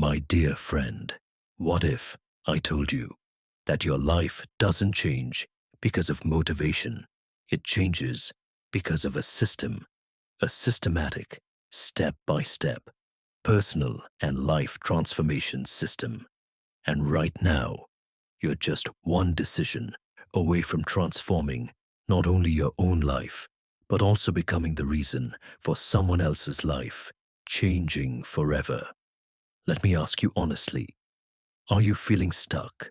My dear friend, what if I told you that your life doesn't change because of motivation? It changes because of a system, a systematic, step-by-step, personal and life transformation system. And right now, you're just one decision away from transforming not only your own life, but also becoming the reason for someone else's life, changing forever. Let me ask you honestly, are you feeling stuck,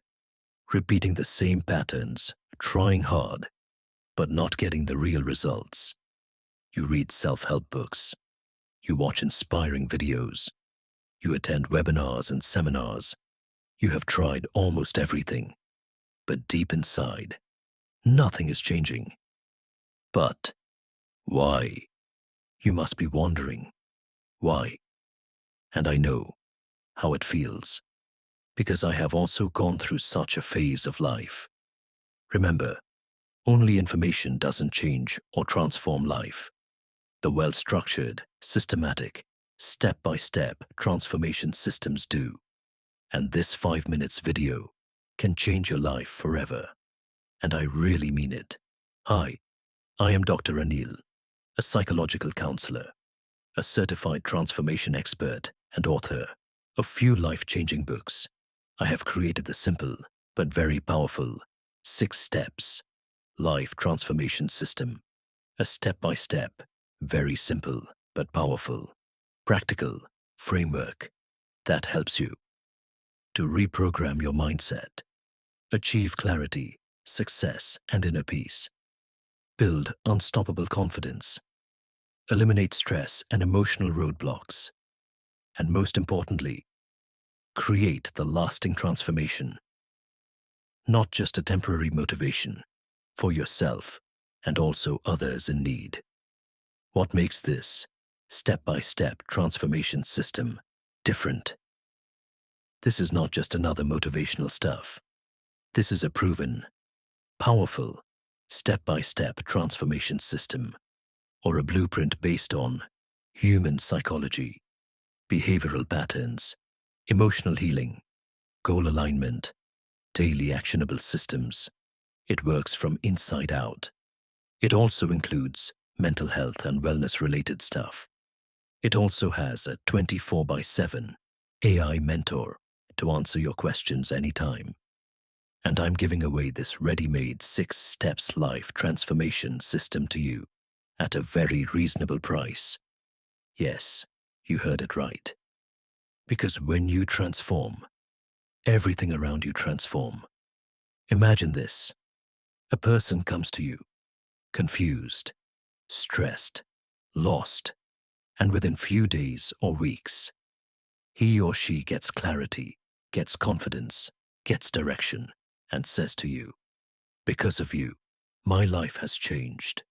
repeating the same patterns, trying hard, but not getting the real results? You read self-help books, you watch inspiring videos, you attend webinars and seminars, you have tried almost everything, but deep inside, nothing is changing. But why? You must be wondering, why? And I know how it feels, because I have also gone through such a phase of life. Remember, only information doesn't change or transform life. The well-structured, systematic, step-by-step transformation systems do. And this 5 minutes video can change your life forever. And I really mean it. Hi, I am Dr. Anil, a psychological counselor, a certified transformation expert and author of few life-changing books. I have created the simple but very powerful 6 steps life transformation system, a step-by-step, very simple but powerful, practical framework that helps you to reprogram your mindset, achieve clarity, success, and inner peace, build unstoppable confidence, eliminate stress and emotional roadblocks, and most importantly, create the lasting transformation, not just a temporary motivation for yourself and also others in need. What makes this step-by-step transformation system different? This is not just another motivational stuff. This is a proven, powerful, step-by-step transformation system, or a blueprint based on human psychology, behavioral patterns, emotional healing, goal alignment, daily actionable systems. It works from inside out. It also includes mental health and wellness-related stuff. It also has a 24/7 AI mentor to answer your questions anytime. And I'm giving away this ready-made 6 steps life transformation system to you at a very reasonable price. Yes, you heard it right. Because when you transform, everything around you transform. Imagine this. A person comes to you, confused, stressed, lost, and within few days or weeks, he or she gets clarity, gets confidence, gets direction, and says to you, "Because of you, my life has changed."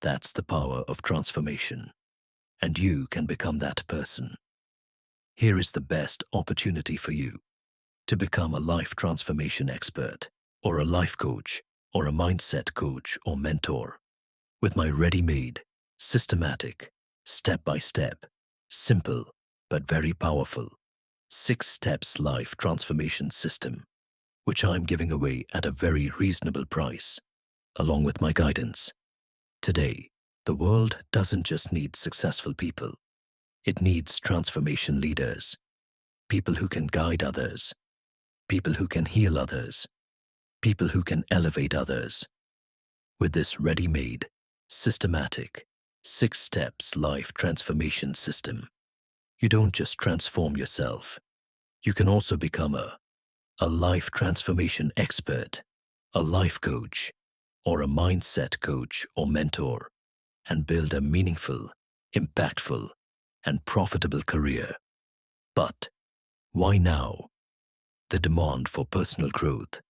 That's the power of transformation, and you can become that person. Here is the best opportunity for you to become a life transformation expert, or a life coach, or a mindset coach or mentor. With my ready-made, systematic, step-by-step, simple, but very powerful 6 steps life transformation system, which I'm giving away at a very reasonable price, along with my guidance. Today, the world doesn't just need successful people. It needs transformation leaders, people who can guide others, people who can heal others, people who can elevate others. With this ready-made, systematic, 6 steps life transformation system, you don't just transform yourself. You can also become a life transformation expert, a life coach, or a mindset coach or mentor, and build a meaningful, impactful, and profitable career. But why now? The demand for personal growth,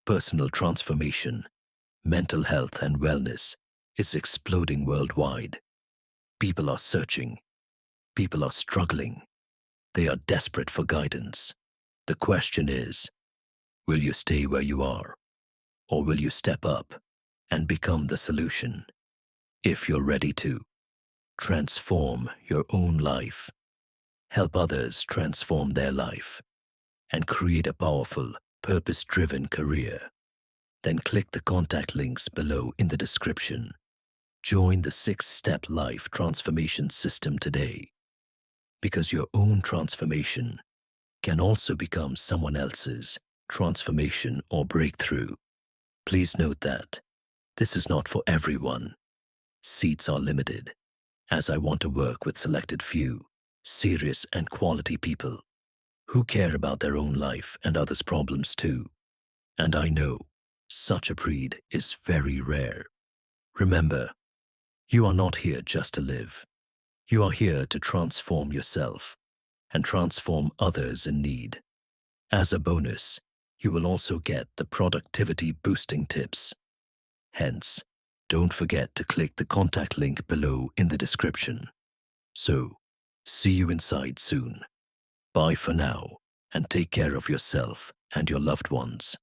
personal transformation, mental health and wellness is exploding worldwide. People are searching. People are struggling. They are desperate for guidance. The question is, will you stay where you are? Or will you step up and become the solution? If you're ready to transform your own life, help others transform their life, and create a powerful, purpose-driven career. Then click the contact links below in the description. Join the 6-step life transformation system today, because your own transformation can also become someone else's transformation or breakthrough. Please note that this is not for everyone. Seats are limited, as I want to work with selected few, serious and quality people who care about their own life and others' problems too. And I know such a breed is very rare. Remember, you are not here just to live. You are here to transform yourself and transform others in need. As a bonus, you will also get the productivity boosting tips. Hence, don't forget to click the contact link below in the description. So, see you inside soon. Bye for now, and take care of yourself and your loved ones.